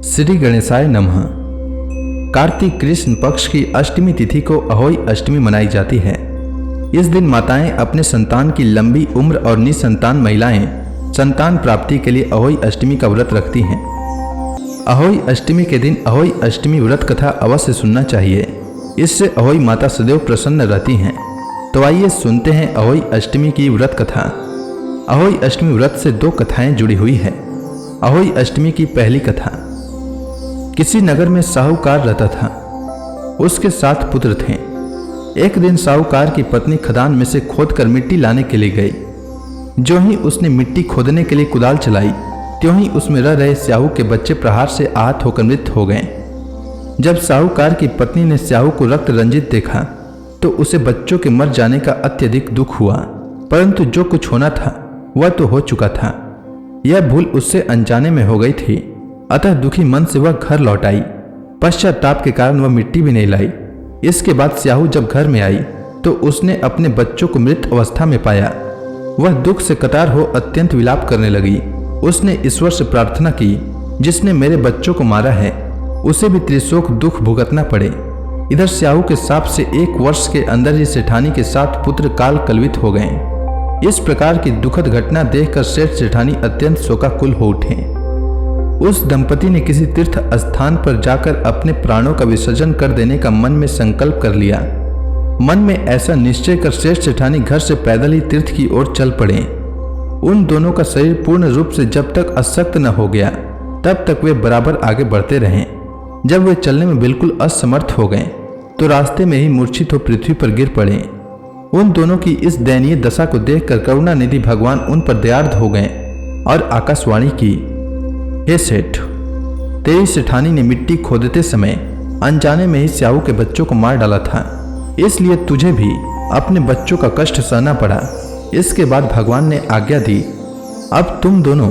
श्री गणेशाय नमः। कार्तिक कृष्ण पक्ष की अष्टमी तिथि को अहोई अष्टमी मनाई जाती है। इस दिन माताएं अपने संतान की लंबी उम्र और निसंतान महिलाएं संतान प्राप्ति के लिए अहोई अष्टमी का व्रत रखती हैं। अहोई अष्टमी के दिन अहोई अष्टमी व्रत कथा अवश्य सुनना चाहिए, इससे अहोई माता सदैव प्रसन्न रहती हैं। तो आइए सुनते हैं अहोई अष्टमी की व्रत कथा। अहोई अष्टमी व्रत से दो कथाएं जुड़ी हुई है। अहोई अष्टमी की पहली कथा। किसी नगर में साहूकार रहता था। उसके 7 पुत्र थे। एक दिन साहूकार की पत्नी खदान में से खोदकर मिट्टी लाने के लिए गई। जो ही उसने मिट्टी खोदने के लिए कुदाल चलाई, त्यों ही उसमें रह रहे स्याहू के बच्चे प्रहार से आहत होकर मृत हो गए। जब साहूकार की पत्नी ने स्याहू को रक्त रंजित देखा तो उसे बच्चों के मर जाने का अत्यधिक दुख हुआ, परंतु जो कुछ होना था वह तो हो चुका था। यह भूल उससे अनजाने में हो गई थी, अतः दुखी मन से वह घर लौट आई। पश्चाताप के कारण वह मिट्टी भी नहीं लाई। इसके बाद स्याहू जब घर में आई तो उसने अपने बच्चों को मृत अवस्था में पाया। वह दुख से कतार हो अत्यंत विलाप करने लगी। उसने ईश्वर से प्रार्थना की, जिसने मेरे बच्चों को मारा है उसे भी त्रिशोक दुख भुगतना पड़े। इधर स्याहू के शाप से 1 वर्ष के अंदर ही सेठानी के 7 पुत्र काल कलवित हो गए। इस प्रकार की दुखद घटना देखकर सेठ सेठानी अत्यंत शोकाकुल हो उठे। उस दंपति ने किसी तीर्थ स्थान पर जाकर अपने प्राणों का विसर्जन कर देने का मन में संकल्प कर लिया। मन में ऐसा निश्चय कर सेठ सेठानी घर से पैदल ही तीर्थ की ओर चल पड़े। उन दोनों का शरीर पूर्ण रूप से जब तक अशक्त न हो गया तब तक वे बराबर आगे बढ़ते रहे। जब वे चलने में बिल्कुल असमर्थ हो गए तो रास्ते में ही मूर्छित हो पृथ्वी पर गिर पड़े। उन दोनों की इस दयनीय दशा को देखकर करुणानिधि भगवान उन पर दयार्द हो गए और आकाशवाणी की, हे सेठ, तेरी सेठानी ने मिट्टी खोदते समय अनजाने में ही स्याहू के बच्चों को मार डाला था, इसलिए तुझे भी अपने बच्चों का कष्ट सहना पड़ा। इसके बाद भगवान ने आज्ञा दी, अब तुम दोनों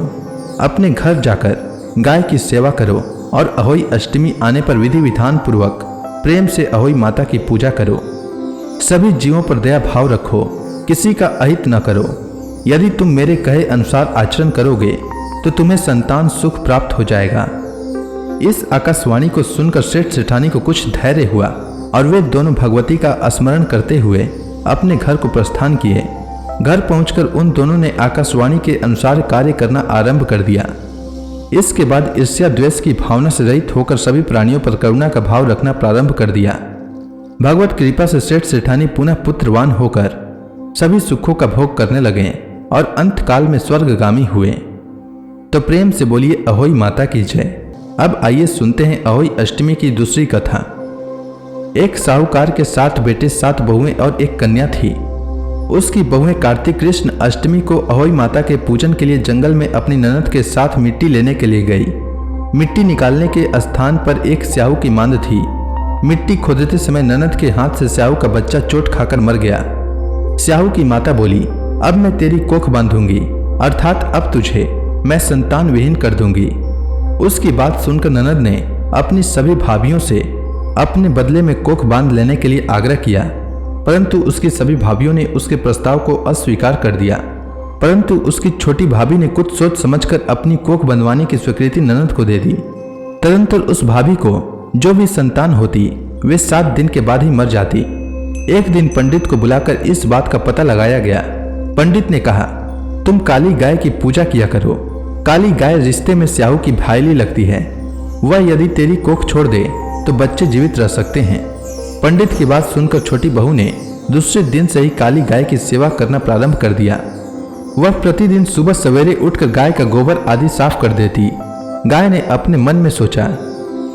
अपने घर जाकर गाय की सेवा करो और अहोई अष्टमी आने पर विधि विधान पूर्वक प्रेम से अहोई माता की पूजा करो। सभी जीवों पर दया भाव रखो, किसी का अहित न करो। यदि तुम मेरे कहे अनुसार आचरण करोगे तो तुम्हें संतान सुख प्राप्त हो जाएगा। इस आकाशवाणी को सुनकर सेठ सेठानी को कुछ धैर्य हुआ और वे दोनों भगवती का स्मरण करते हुए अपने घर को प्रस्थान किए। घर पहुंचकर उन दोनों ने आकाशवाणी के अनुसार कार्य करना आरंभ कर दिया। इसके बाद ईर्ष्या द्वेष की भावना से रहित होकर सभी प्राणियों पर करुणा का भाव रखना प्रारंभ कर दिया। भगवत कृपा से सेठ सेठानी पुनः पुत्रवान होकर सभी सुखों का भोग करने लगे और अंत काल में स्वर्गगामी हुए। तो प्रेम से बोलिए अहोई माता की जय। अब आइए सुनते हैं अहोई अष्टमी की दूसरी कथा। एक साहूकार के 7 बेटे 7 बहुएं और 1 कन्या थी। उसकी बहुएं कार्तिक कृष्ण अष्टमी को अहोई माता के पूजन के लिए जंगल में अपनी ननद के साथ मिट्टी लेने के लिए गई। मिट्टी निकालने के स्थान पर एक स्याहू की मांद थी। मिट्टी खोदते समय ननद के हाथ से स्याहू का बच्चा चोट खाकर मर गया। स्याहू की माता बोली, अब मैं तेरी कोख बांधूंगी, अर्थात अब तुझे मैं संतान विहीन कर दूंगी। उसकी बात सुनकर ननद ने अपनी सभी भाभियों से अपने बदले में कोख बांध लेने के लिए आग्रह किया, परंतु उसकी सभी भाभियों ने उसके प्रस्ताव को अस्वीकार कर दिया। परंतु उसकी छोटी भाभी ने कुछ सोच समझकर अपनी कोख बंधवाने की स्वीकृति ननद को दे दी। तदंतर उस भाभी को जो भी संतान होती वे 7 दिन के बाद ही मर जाती। एक दिन पंडित को बुलाकर इस बात का पता लगाया गया। पंडित ने कहा, तुम काली गाय की पूजा किया करो। काली गाय रिश्ते में स्याहू की भाईली लगती है। वह यदि तेरी कोख छोड़ दे तो बच्चे जीवित रह सकते हैं। पंडित की बात सुनकर छोटी बहू ने दूसरे दिन से ही काली गाय की सेवा करना प्रारंभ कर दिया। वह प्रतिदिन सुबह सवेरे उठकर गाय का गोबर आदि साफ कर देती। गाय ने अपने मन में सोचा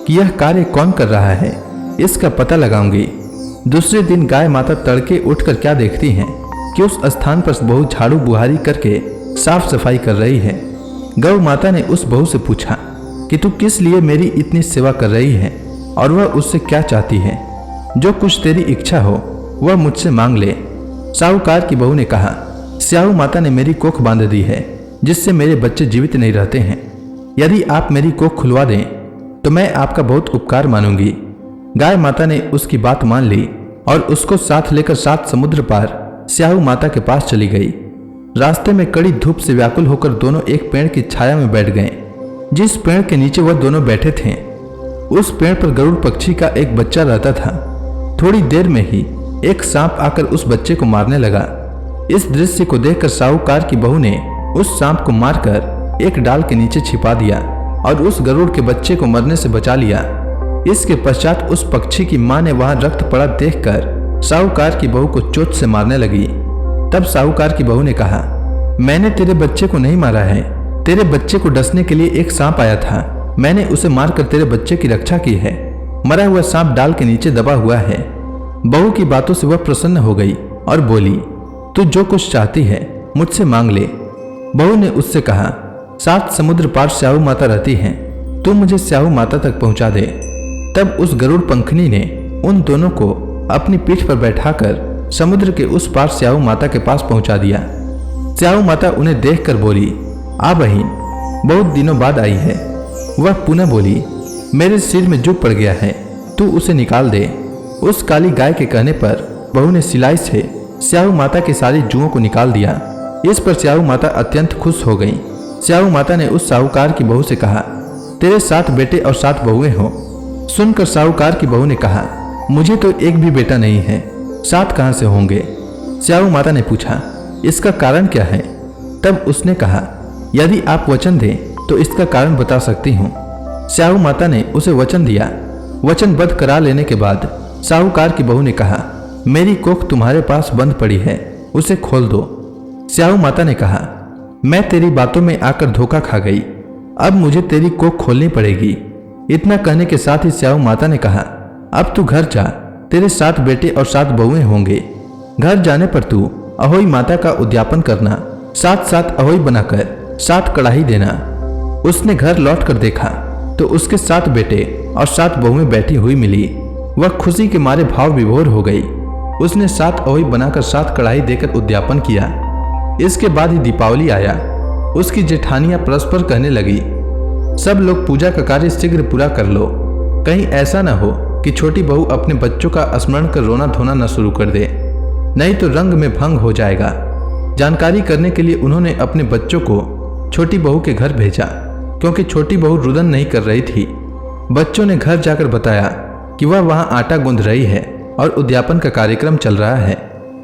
कि यह कार्य कौन कर रहा है, इसका पता लगाऊंगी। दूसरे दिन गाय माता तड़के उठकर क्या देखती हैं कि उस स्थान पर बहू झाड़ू बुहारी करके साफ सफाई कर रही है। गौ माता ने उस बहू से पूछा कि तू किस लिए मेरी इतनी सेवा कर रही है और वह उससे क्या चाहती है। जो कुछ तेरी इच्छा हो वह मुझसे मांग ले। साहूकार की बहू ने कहा, स्याहू माता ने मेरी कोख बांध दी है, जिससे मेरे बच्चे जीवित नहीं रहते हैं। यदि आप मेरी कोख खुलवा दें तो मैं आपका बहुत उपकार मानूंगी। गाय माता ने उसकी बात मान ली और उसको साथ लेकर 7 समुद्र पार स्याहू माता के पास चली गई। रास्ते में कड़ी धूप से व्याकुल होकर दोनों एक पेड़ की छाया में बैठ गए। जिस पेड़ के नीचे वह दोनों बैठे थे उस पेड़ पर गरुड़ पक्षी का एक बच्चा रहता था। थोड़ी देर में ही एक सांप आकर उस बच्चे को मारने लगा। इस दृश्य को देखकर साहूकार की बहू ने उस सांप को मारकर एक डाल के नीचे छिपा दिया और उस गरुड़ के बच्चे को मरने से बचा लिया। इसके पश्चात उस पक्षी की मां ने वहां रक्त पड़ा देखकर साहूकार की बहू को चोट से मारने लगी। तब साहूकार की बहू ने कहा, मैंने तेरे बच्चे को नहीं मारा है, तेरे बच्चे को डसने के लिए एक सांप आया था, मैंने उसे मारकर तेरे बच्चे की रक्षा की है। मरा हुआ सांप डाल के नीचे दबा हुआ है। बहू की बातों से वह प्रसन्न हो गई और बोली, तू जो कुछ चाहती है मुझसे मांग ले। बहू ने उससे कहा, 7 समुद्र पार स्याहू माता रहती हैं, तू मुझे स्याहू माता तक पहुंचा दे। तब उस गरुड़ पंखनी ने उन दोनों को अपनी पीठ पर बैठाकर समुद्र के उस पार स्याहू माता के पास पहुंचा दिया। स्याहू माता उन्हें देखकर बोली, आ बहिन, बहुत दिनों बाद आई है। वह पुनः बोली, मेरे सिर में जुग पड़ गया है, तू उसे निकाल दे। उस काली गाय के कहने पर बहू ने सिलाई से स्याहू माता के सारे जुओं को निकाल दिया। इस पर स्याहू माता अत्यंत खुश हो गई। स्याहू माता ने उस साहूकार की बहू से कहा, तेरे 7 बेटे और 7 बहुएं हो। सुनकर साहूकार की बहू ने कहा, मुझे तो एक भी बेटा नहीं है, 7 कहां से होंगे। स्याहू माता ने पूछा, इसका कारण क्या है? तब उसने कहा, यदि आप वचन दें तो इसका कारण बता सकती हूँ। स्याहू माता ने उसे वचन दिया। वचनबद्ध करा लेने के बाद साहूकार की बहू ने कहा, मेरी कोख तुम्हारे पास बंद पड़ी है, उसे खोल दो। स्याहू माता ने कहा, मैं तेरी बातों में आकर धोखा खा गई, अब मुझे तेरी कोख खोलनी पड़ेगी। इतना कहने के साथ ही स्याहू माता ने कहा, अब तू घर जा, तेरे 7 बेटे और 7 बहुएं होंगे। घर जाने पर तू अहोई माता का उद्यापन करना, 7 अहोई बनाकर 7 कड़ाही देना। उसने घर लौट कर देखा तो उसके 7 बेटे और 7 बहुएं बैठी हुई मिली। वह खुशी के मारे भाव विभोर हो गई। उसने 7 अहोई बनाकर 7 कड़ाही देकर उद्यापन किया। इसके बाद ही दीपावली आया। उसकी जेठानियां परस्पर कहने लगी, सब लोग पूजा का कार्य शीघ्र पूरा कर लो, कहीं ऐसा न हो कि छोटी बहू अपने बच्चों का स्मरण कर रोना धोना न शुरू कर दे, नहीं तो रंग में भंग हो जाएगा। जानकारी करने के लिए उन्होंने अपने बच्चों को छोटी बहू के घर भेजा, क्योंकि छोटी बहू रुदन नहीं कर रही थी। बच्चों ने घर जाकर बताया कि वह वहां आटा गूंथ रही है और उद्यापन का कार्यक्रम चल रहा है।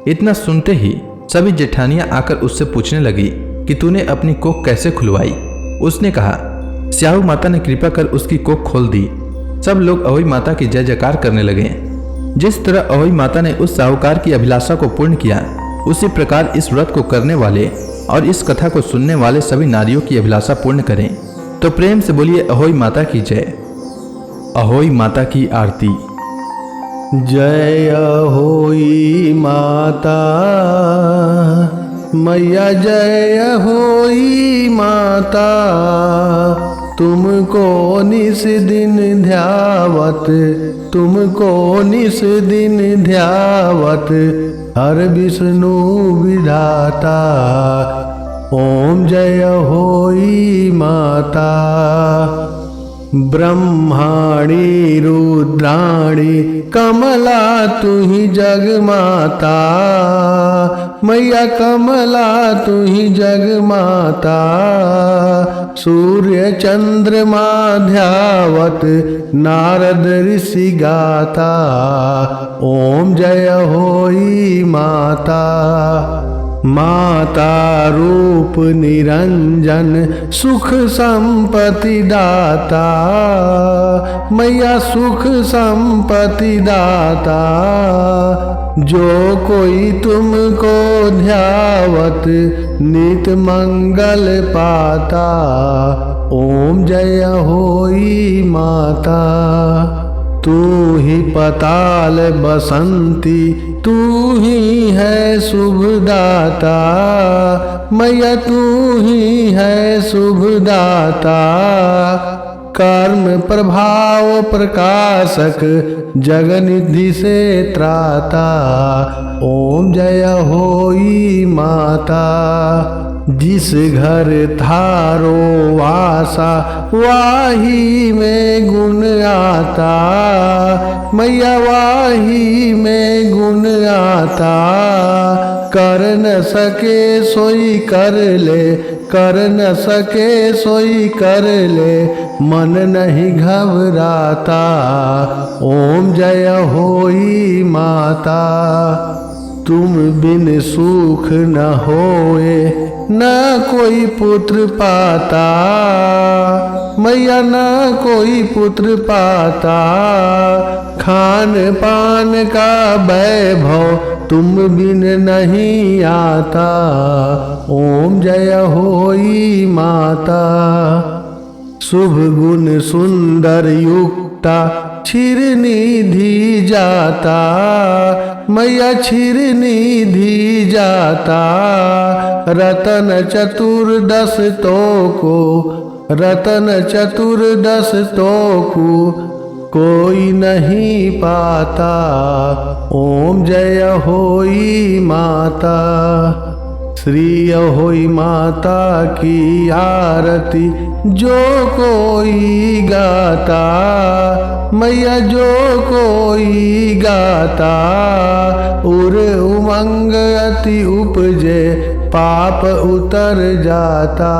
इतना सुनते ही सभी जेठानियां आकर उससे पूछने लगी कि तूने अपनी कोख कैसे खुलवाई। उसने कहा, स्याहू माता ने कृपा कर उसकी कोख खोल दी। सब लोग अहोई माता की जय जयकार करने लगे। जिस तरह अहोई माता ने उस साहूकार की अभिलाषा को पूर्ण किया, उसी प्रकार इस व्रत को करने वाले और इस कथा को सुनने वाले सभी नारियों की अभिलाषा पूर्ण करें। तो प्रेम से बोलिए अहोई माता की जय। अहोई माता की आरती। जय अहोई माता मैया, जय अहोई माता, तुमको निस दिन ध्यावत, तुमको निस दिन ध्यावत, हर विष्णु विधाता। ओम जय अहोई माता। ब्रह्माणी रुद्राणी कमला तुही जगमाता, मैया कमला तुही जगमाता। सूर्य चंद्रमा ध्यावत, नारद ऋषि गाता। ओम जय होई माता। माता रूप निरंजन सुख संपत्ति दाता, मैया सुख संपत्ति दाता। जो कोई तुमको ध्यावत नित मंगल पाता। ओम जय होई माता। तू ही पताल बसंती, तू ही है शुभदाता, मैया तू ही है शुभदाता। कर्म प्रभाव प्रकाशक जगनिधि से त्राता। ओम जय होई माता। जिस घर थारो वासा वाही में गुण आता, मैया वाही में गुण आता। कर न सके सोई कर ले कर न सके सोई कर ले, मन नहीं घबराता। ओम जय होई माता, तुम बिन सुख न होए, न कोई पुत्र पाता। मैया न कोई पुत्र पाता, खान पान का वैभव तुम बिन नहीं आता। ओम जय होई माता, शुभ गुण सुंदर युक्ता, क्षीर निधि जाता। मैया क्षीर निधि जाता, रतन चतुर्दश तो को, रतन चतुर्दश तो को कोई नहीं पाता। ओम जय होई माता, श्री होई माता की आरती जो कोई गाता। मैया जो कोई गाता, उर उमंग अति उपजे, पाप उतर जाता।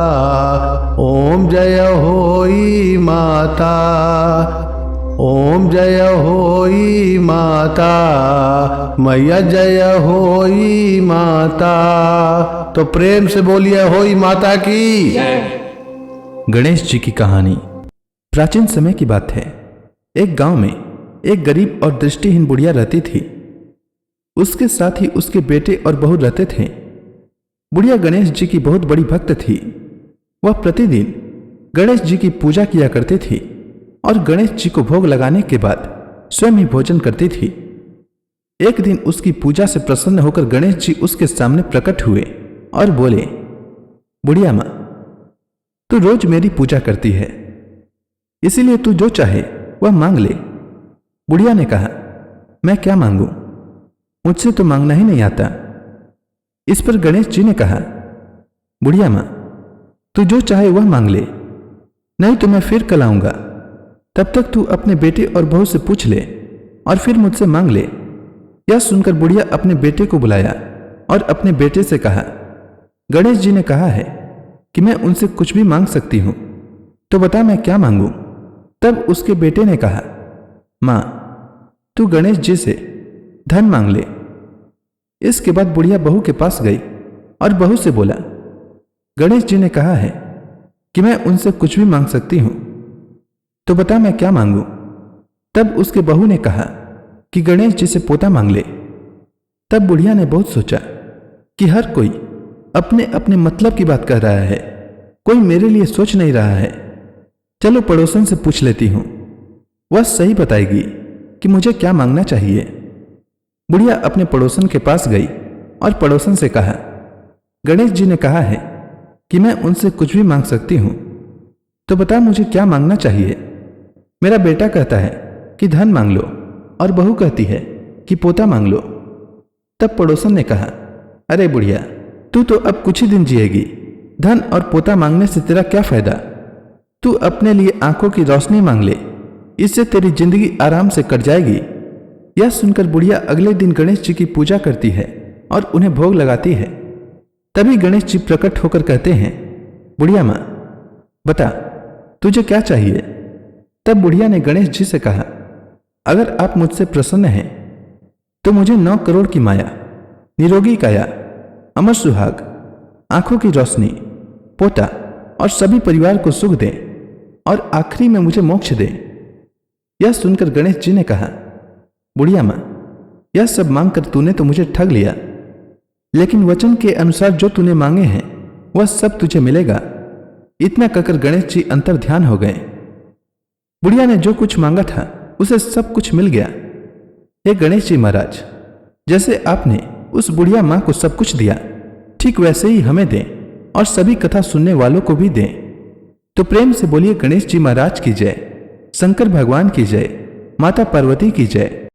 ओम जय होई माता, ओम जय होई माता, मैया जय होई माता। तो प्रेम से बोलिए होई माता की। गणेश जी की कहानी प्राचीन समय की बात है। एक गांव में एक गरीब और दृष्टिहीन बुढ़िया रहती थी। उसके साथ ही उसके बेटे और बहू रहते थे। बुढ़िया गणेश जी की बहुत बड़ी भक्त थी। वह प्रतिदिन गणेश जी की पूजा किया करती थी और गणेश जी को भोग लगाने के बाद स्वयं ही भोजन करती थी। एक दिन उसकी पूजा से प्रसन्न होकर गणेश जी उसके सामने प्रकट हुए और बोले, बुढ़िया मां, तू रोज मेरी पूजा करती है, इसीलिए तू जो चाहे वह मांग ले। बुढ़िया ने कहा, मैं क्या मांगू, मुझसे तो मांगना ही नहीं आता। इस पर गणेश जी ने कहा, बुढ़िया मां, तू जो चाहे वह मांग ले, नहीं तो मैं फिर कल आऊंगा। तब तक तू अपने बेटे और बहू से पूछ ले और फिर मुझसे मांग ले। यह सुनकर बुढ़िया अपने बेटे को बुलाया और अपने बेटे से कहा, गणेश जी ने कहा है कि मैं उनसे कुछ भी मांग सकती हूं, तो बता मैं क्या मांगू। तब उसके बेटे ने कहा, मां, तू गणेश जी से धन मांग ले। इसके बाद बुढ़िया बहू के पास गई और बहू से बोला, गणेश जी ने कहा है कि मैं उनसे कुछ भी मांग सकती हूं, तो बता मैं क्या मांगू। तब उसके बहू ने कहा कि गणेश जी से पोता मांग ले। तब बुढ़िया ने बहुत सोचा कि हर कोई अपने अपने मतलब की बात कर रहा है, कोई मेरे लिए सोच नहीं रहा है। चलो पड़ोसन से पूछ लेती हूं, वह सही बताएगी कि मुझे क्या मांगना चाहिए। बुढ़िया अपने पड़ोसन के पास गई और पड़ोसन से कहा, गणेश जी ने कहा है कि मैं उनसे कुछ भी मांग सकती हूं, तो बता मुझे क्या मांगना चाहिए। मेरा बेटा कहता है कि धन मांग लो और बहू कहती है कि पोता मांग लो। तब पड़ोसन ने कहा, अरे बुढ़िया, तू तो अब कुछ ही दिन जिएगी, धन और पोता मांगने से तेरा क्या फायदा। तू अपने लिए आंखों की रोशनी मांग ले, इससे तेरी जिंदगी आराम से कट जाएगी। यह सुनकर बुढ़िया अगले दिन गणेश जी की पूजा करती है और उन्हें भोग लगाती है। तभी गणेश जी प्रकट होकर कहते हैं, बुढ़िया मां, बता तुझे क्या चाहिए। तब बुढ़िया ने गणेश जी से कहा, अगर आप मुझसे प्रसन्न हैं तो मुझे 9 करोड़ की माया, निरोगी काया, अमर सुहाग, आंखों की रोशनी, पोता और सभी परिवार को सुख दे और आखिरी में मुझे मोक्ष दे। यह सुनकर गणेश जी ने कहा, बुढ़िया मां, यह सब मांगकर तूने तो मुझे ठग लिया, लेकिन वचन के अनुसार जो तूने मांगे हैं वह सब तुझे मिलेगा। इतना कहकर गणेश जी अंतर ध्यान हो गए। बुढ़िया ने जो कुछ मांगा था उसे सब कुछ मिल गया। हे गणेश जी महाराज, जैसे आपने उस बुढ़िया मां को सब कुछ दिया, ठीक वैसे ही हमें दें और सभी कथा सुनने वालों को भी दें। तो प्रेम से बोलिए गणेश जी महाराज की जय, शंकर भगवान की जय, माता पार्वती की जय।